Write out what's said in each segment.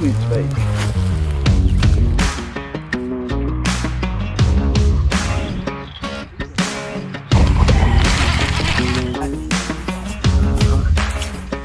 Space.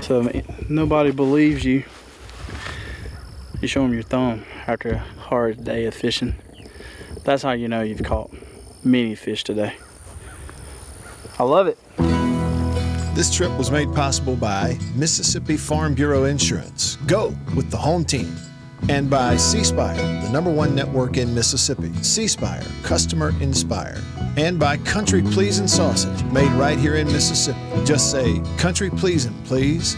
So nobody believes you. You show them your thumb after a hard day of fishing. That's how you know you've caught many fish today. I love it. This trip was made possible by Mississippi Farm Bureau Insurance. Go with the home team. And by C Spire, the #1 network in Mississippi. C Spire, customer inspired. And by Country Pleasin' Sausage, made right here in Mississippi. Just say, Country Pleasin', please.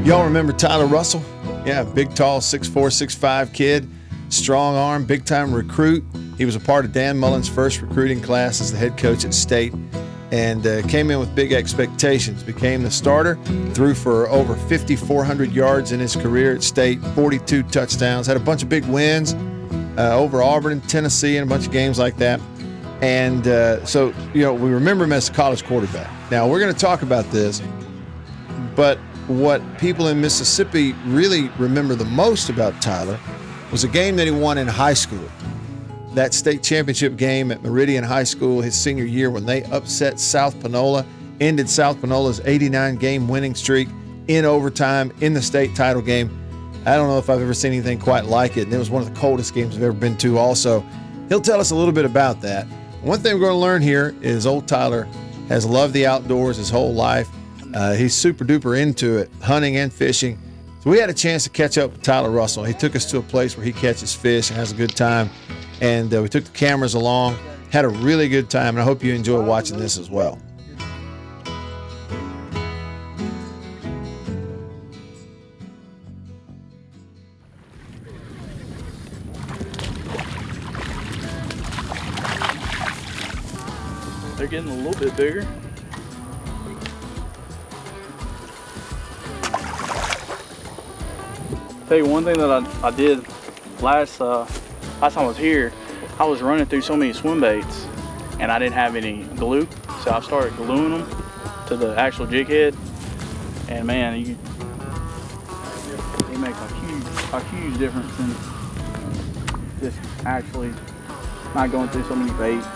Y'all remember Tyler Russell? Yeah, big, tall, 6'4", 6'5" kid. Strong arm, big-time recruit. He was a part of Dan Mullen's first recruiting class as the head coach at State, and came in with big expectations. Became the starter, threw for over 5,400 yards in his career at State, 42 touchdowns, had a bunch of big wins over Auburn, Tennessee, and a bunch of games like that. And so, we remember him as a college quarterback. Now, we're going to talk about this, but what people in Mississippi really remember the most about Tyler was a game that he won in high school. That state championship game at Meridian High School his senior year when they upset South Panola, ended South Panola's 89-game winning streak in overtime in the state title game. I don't know if I've ever seen anything quite like it, and it was one of the coldest games I've ever been to also. He'll tell us a little bit about that. One thing we're going to learn here is old Tyler has loved the outdoors his whole life. He's super duper into it, hunting and fishing. So we had a chance to catch up with Tyler Russell. He took us to a place where he catches fish and has a good time. And we took the cameras along, had a really good time, and I hope you enjoy watching this as well. They're getting a little bit bigger. Tell you one thing that I did last time I was here, I was running through so many swim baits and I didn't have any glue, so I started gluing them to the actual jig head, and man, they make a huge difference in just actually not going through so many baits.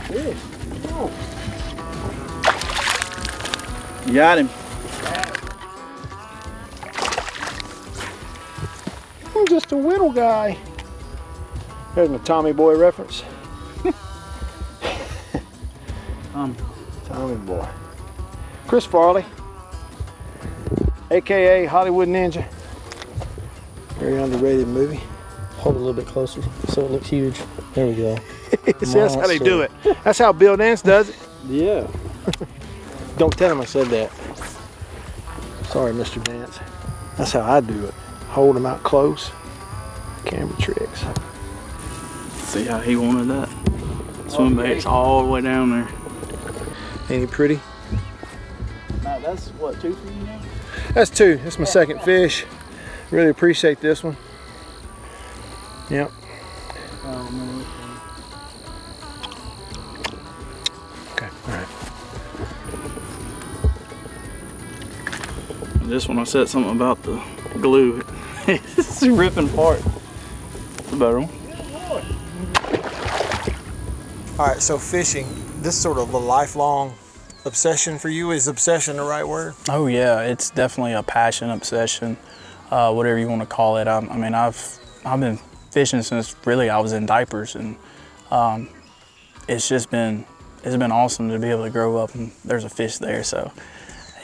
Fish. Oh. You got him. I'm just a little guy. There's my Tommy Boy reference. Tommy Boy. Chris Farley, AKA Hollywood Ninja. Very underrated movie. Hold it a little bit closer so it looks huge. There we go. See, that's how they do it. That's how Bill Nance does it. Yeah. Don't tell him I said that. Sorry, Mr. Nance. That's how I do it. Hold him out close. Camera tricks. See how he wanted that. Swim baits all the way down there. Ain't he pretty? Now that's what, 2 for you now? That's 2. That's my second fish. Really appreciate this one. Yep. Oh, man. Okay, all right. This one I said something about the glue. It's ripping apart. It's a better one. All right, so fishing, this sort of a lifelong obsession for you. Is obsession the right word? Oh yeah, it's definitely a passion, obsession, whatever you want to call it. I mean, I've been fishing since really I was in diapers, and it's been awesome to be able to grow up and there's a fish there. So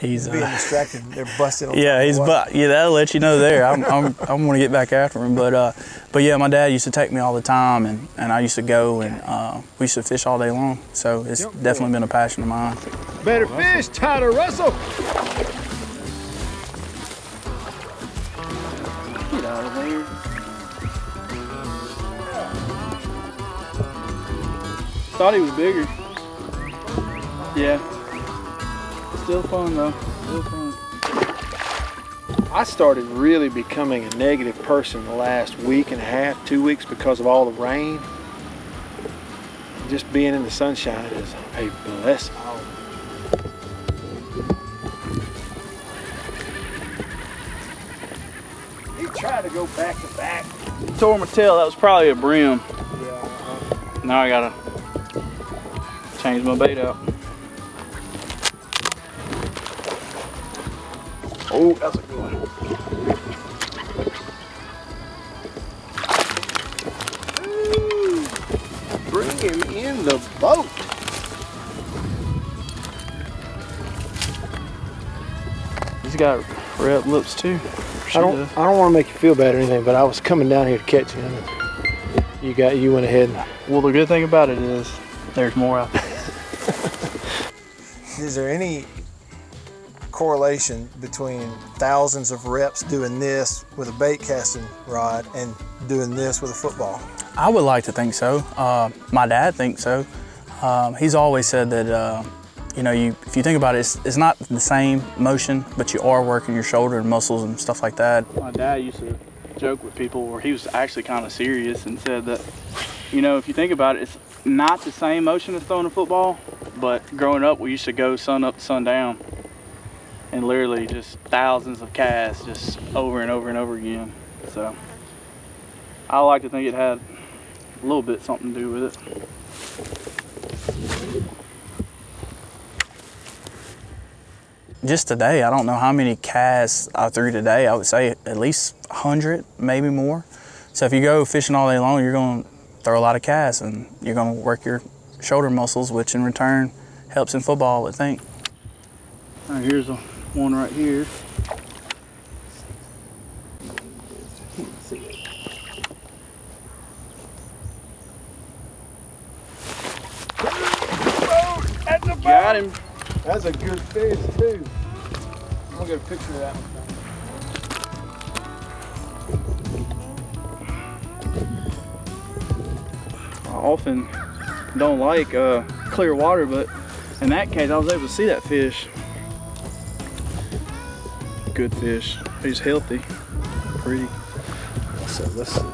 he's being distracted. They're busted. On yeah, that'll let you know there. I'm going to get back after him, but yeah, my dad used to take me all the time, and I used to go, and we used to fish all day long. So it's definitely been a passion of mine. Better fish, Tyler Russell. Get out of there. Thought he was bigger. Yeah. Still fun though. Still fun. I started really becoming a negative person the last week and a half, 2 weeks, because of all the rain. just being in the sunshine is a blessing. He tried to go back to back. Tore my tail. That was probably a brim. Yeah. Now I gotta change my bait out. Oh, that's a good one. Ooh, bring him in the boat. He's got red lips too. I don't want to make you feel bad or anything, but I was coming down here to catch him. You went ahead. Well, the good thing about it is there's more out there. Is there any correlation between thousands of reps doing this with a bait casting rod and doing this with a football? I would like to think so. My dad thinks so. He's always said that, you know, if you think about it, it's not the same motion, but you are working your shoulder and muscles and stuff like that. My dad used to joke with people where he was actually kind of serious and said that, you know, if you think about it, it's not the same motion as throwing a football, but growing up, we used to go sun up to sundown and literally just thousands of casts just over and over and over again. So I like to think it had a little bit something to do with it. Just today, I don't know how many casts I threw today. I would say at least 100, maybe more. So if you go fishing all day long, you're going to throw a lot of casts and you're going to work your shoulder muscles, which in return helps in football, I would think. All right, here's one right here. Got him. That's a good fish too. I'm gonna get a picture of that one. I often don't like clear water, but in that case, I was able to see that fish. Good fish. He's healthy, pretty. So let's see.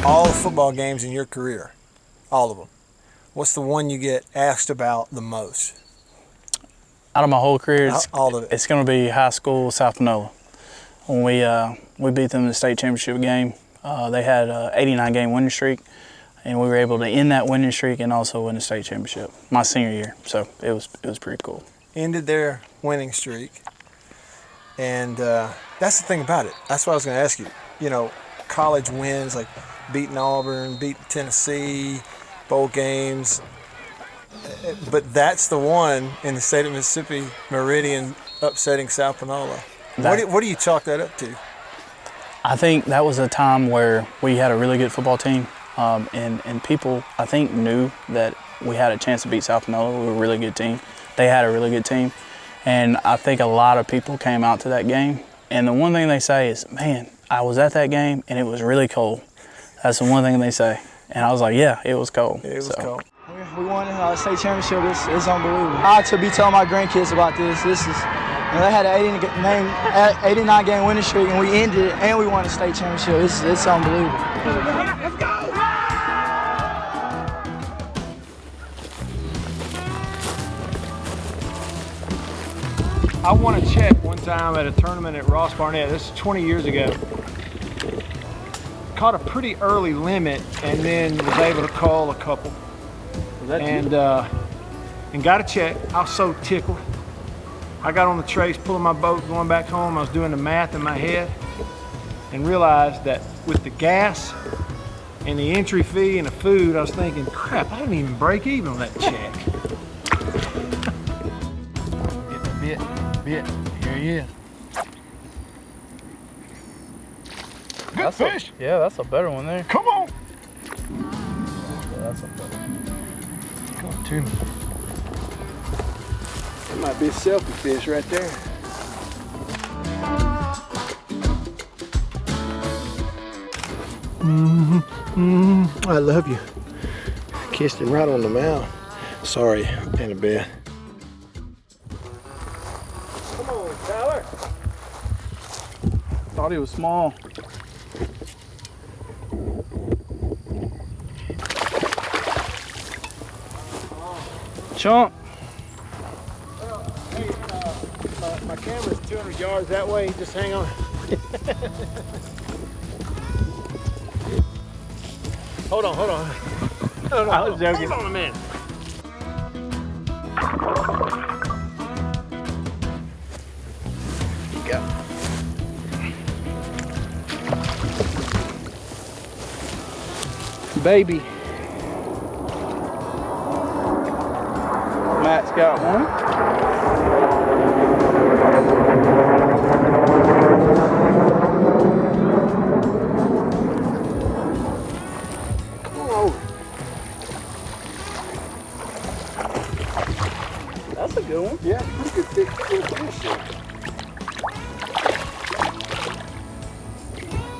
All the football games in your career, all of them, what's the one you get asked about the most? Out of my whole career, All of it. it's going to be high school South Panola. When we beat them in the state championship game, they had an 89-game winning streak, and we were able to end that winning streak and also win the state championship my senior year. So it was pretty cool. Ended their winning streak, and that's the thing about it. That's what I was going to ask you. You know, college wins like beating Auburn, beating Tennessee, bowl games. But that's the one in the state of Mississippi, Meridian upsetting South Panola. What do you chalk that up to? I think that was a time where we had a really good football team, and people, I think, knew that we had a chance to beat South Panola. We were a really good team. They had a really good team. And I think a lot of people came out to that game. And the one thing they say is, man, I was at that game and it was really cold. That's the one thing they say. And I was like, yeah, it was cold. It was cold. We won the state championship. It's unbelievable. I to be telling my grandkids about this. This is, they had an 89-game winning streak, and we ended it, and we won the state championship. It's unbelievable. Let's go! I won a check one time at a tournament at Ross Barnett. This is 20 years ago. Caught a pretty early limit, and then was able to call a couple. And got a check. I was so tickled. I got on the trace, pulling my boat, going back home. I was doing the math in my head and realized that with the gas and the entry fee and the food, I was thinking, crap, I didn't even break even on that check. Get the bit. Here he is. Good fish. Yeah, that's a better one there. Come on. Yeah, that's a better one. Come on to me. That might be a selfie fish right there. I love you. Kissed him right on the mouth. Sorry, Annabelle. Come on, Tyler. Thought he was small. Chunk. My camera's 200 yards that way. Just hang on. Hold on. I was joking. Hold on a minute. Baby. Matt's got one. That's a good one. Yeah, pretty good thick fish there.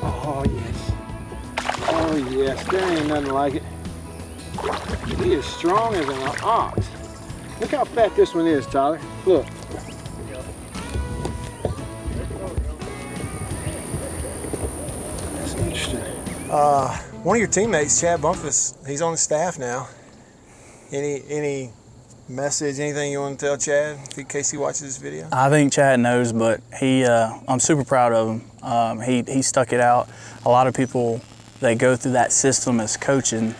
Oh yes. Oh yes, there ain't nothing like it. He is strong as an ox. Look how fat this one is, Tyler. Look. That's interesting. One of your teammates, Chad Bumpus, he's on the staff now. Any message, anything you want to tell Chad in case he watches this video? I think Chad knows, but I'm super proud of him. He stuck it out. A lot of people, they go through that system as coaching.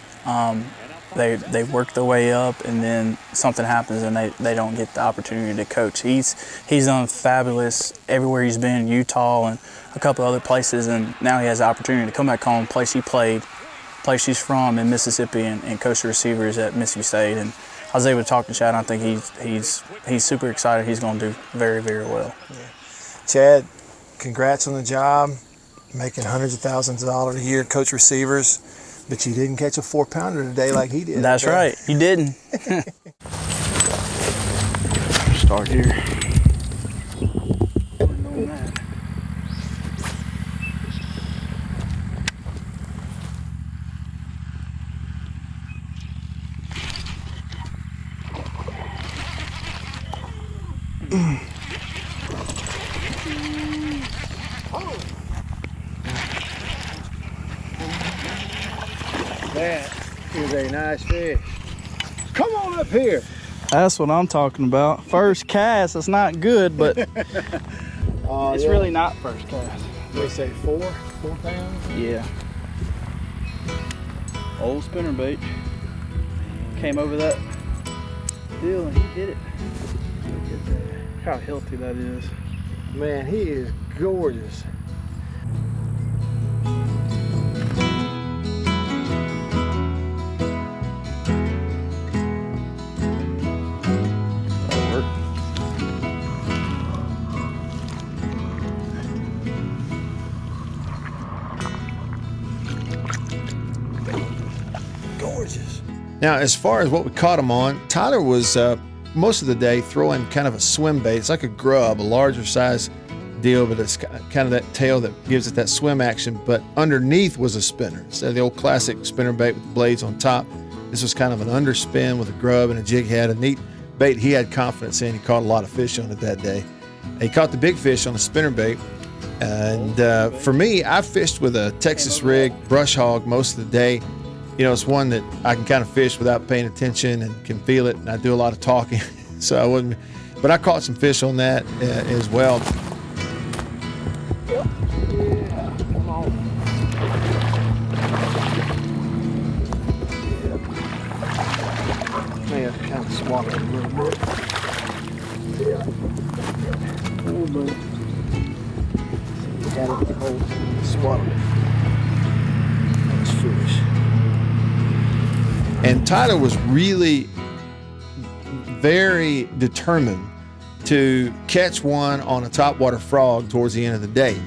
They work their way up, and then something happens and they don't get the opportunity to coach. He's done fabulous everywhere he's been, Utah and a couple other places, and now he has the opportunity to come back home, place he played, place he's from in Mississippi, and coach the receivers at Mississippi State. And I was able to talk to Chad, and I think he's super excited. He's going to do very, very well. Yeah. Chad, congrats on the job, making hundreds of thousands of dollars a year, coach receivers, but you didn't catch a 4-pounder today like he did. That's right, he didn't. Start here. That is a nice fish. Come on up here. That's what I'm talking about. First cast, it's not good, but it's really not first cast. They say 4 pounds. Yeah. Old spinnerbait. Came over that deal and he did it. Look at that. How healthy that is. Man, he is gorgeous. Gorgeous. Now, as far as what we caught him on, Tyler was most of the day throwing kind of a swim bait. It's like a grub, a larger size deal, but it's kind of that tail that gives it that swim action. But underneath was a spinner. Instead of the old classic spinner bait with the blades on top, this was kind of an underspin with a grub and a jig head. A neat bait he had confidence in. He caught a lot of fish on it that day. He caught the big fish on the spinner bait. And for me, I fished with a Texas rig brush hog most of the day. You know, it's one that I can kind of fish without paying attention and can feel it, and I do a lot of talking, so I wouldn't. But I caught some fish on that as well. Yeah, come on. May have to kind of swallow it a little bit. Oh, but got it hold, swallow it. That's foolish. And Tyler was really very determined to catch one on a topwater frog towards the end of the day.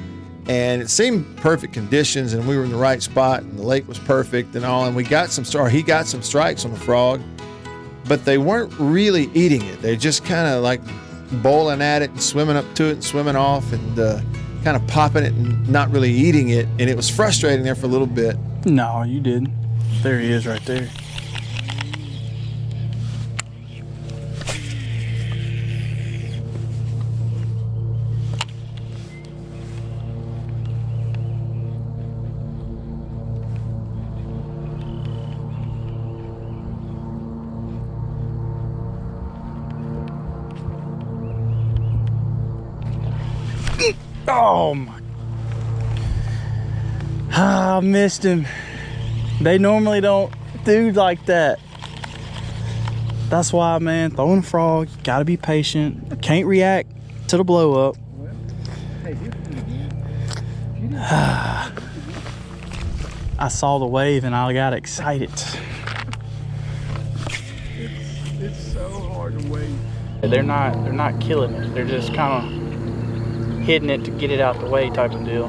And it seemed perfect conditions, and we were in the right spot, and the lake was perfect and all. And we got he got some strikes on the frog, but they weren't really eating it. They're just kind of like bowling at it and swimming up to it and swimming off and kind of popping it and not really eating it. And it was frustrating there for a little bit. No, you didn't. There he is right there. Oh my. I missed him. They normally don't do like that. That's why, man, throwing a frog, you gotta be patient. Can't react to the blow up. I saw the wave and I got excited. It's so hard to wait. They're not killing it. They're just kind of hitting it to get it out the way type of deal.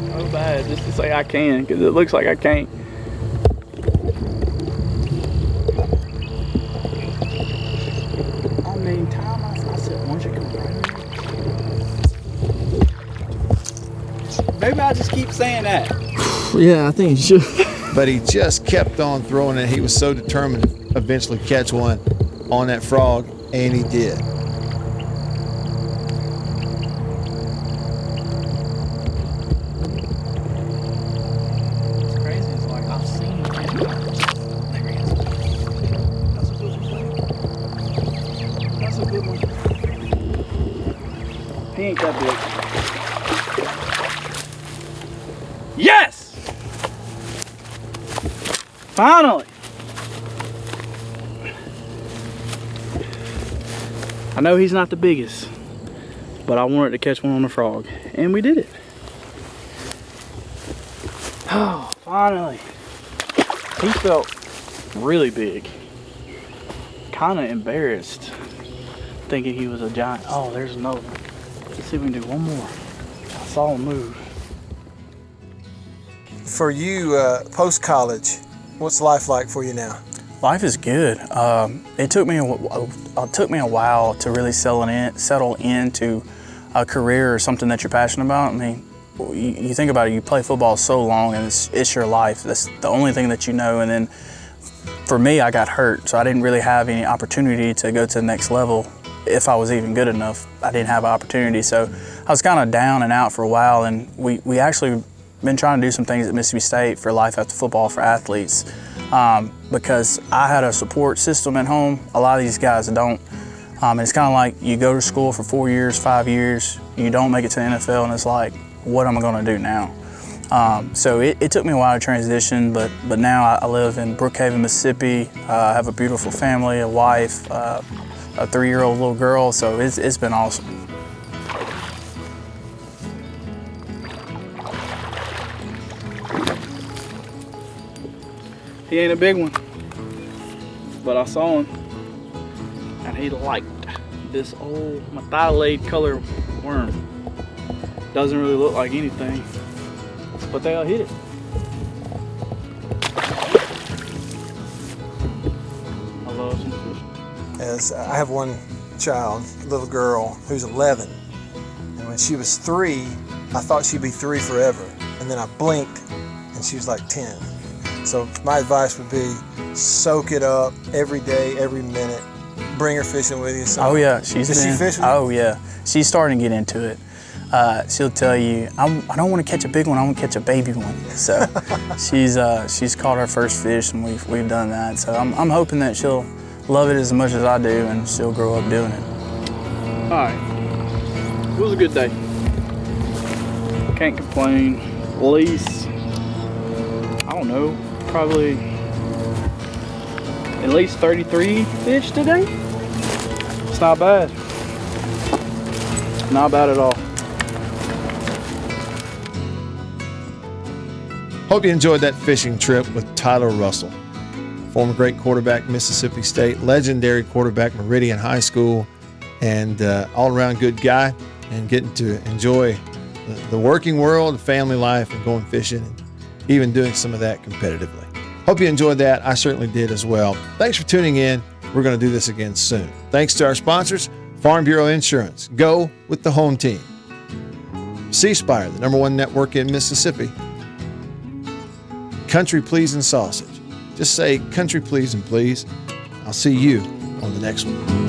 So bad just to say I can, because it looks like I can't. I mean, time I said, once you come right here. Maybe I just keep saying that. Yeah, I think you should. But he just kept on throwing it. He was so determined to eventually catch one on that frog, and he did. It's crazy. It's like I've seen it. There he is. That's a good one. That's a good one. He ain't that big. Yes! Finally! I know he's not the biggest, but I wanted to catch one on the frog, and we did it. Oh, finally. He felt really big. Kind of embarrassed, thinking he was a giant. Oh, there's another one. Let's see if we can do one more. I saw him move. For you, post-college, what's life like for you now? Life is good. It took me a while to really settle into a career or something that you're passionate about. I mean, you think about it, you play football so long and it's your life. That's the only thing that you know. And then for me, I got hurt, so I didn't really have any opportunity to go to the next level. If I was even good enough, I didn't have an opportunity. So I was kind of down and out for a while, and we actually been trying to do some things at Mississippi State for Life After Football for athletes, because I had a support system at home. A lot of these guys don't. And it's kind of like you go to school for 4 years, 5 years, you don't make it to the NFL, and it's like, what am I going to do now? So it took me a while to transition, but now I live in Brookhaven, Mississippi. I have a beautiful family, a wife, a 3-year-old little girl, so it's been awesome. He ain't a big one, but I saw him, and he liked this old methylate color worm. Doesn't really look like anything, but they'll hit it. I love some fish. As I have one child, a little girl, who's 11, and when she was 3, I thought she'd be 3 forever, and then I blinked, and she was like 10. So my advice would be, soak it up every day, every minute. Bring her fishing with you. Oh yeah, Does she fish with you? Oh yeah, she's starting to get into it. She'll tell you, I don't want to catch a big one, I want to catch a baby one. So she's caught her first fish, and we've done that. So I'm hoping that she'll love it as much as I do, and she'll grow up doing it. All right, it was a good day. Can't complain. At least, I don't know, probably at least 33 fish today. It's not bad. Not bad at all. Hope you enjoyed that fishing trip with Tyler Russell, former great quarterback, Mississippi State, legendary quarterback, Meridian High School, and all-around good guy, and getting to enjoy the working world, the family life, and going fishing, and even doing some of that competitively. Hope you enjoyed that. I certainly did as well. Thanks for tuning in. We're going to do this again soon. Thanks to our sponsors, Farm Bureau Insurance. Go with the home team. C-Spire, the #1 network in Mississippi. Country Pleasing Sausage. Just say country pleasing, please. I'll see you on the next one.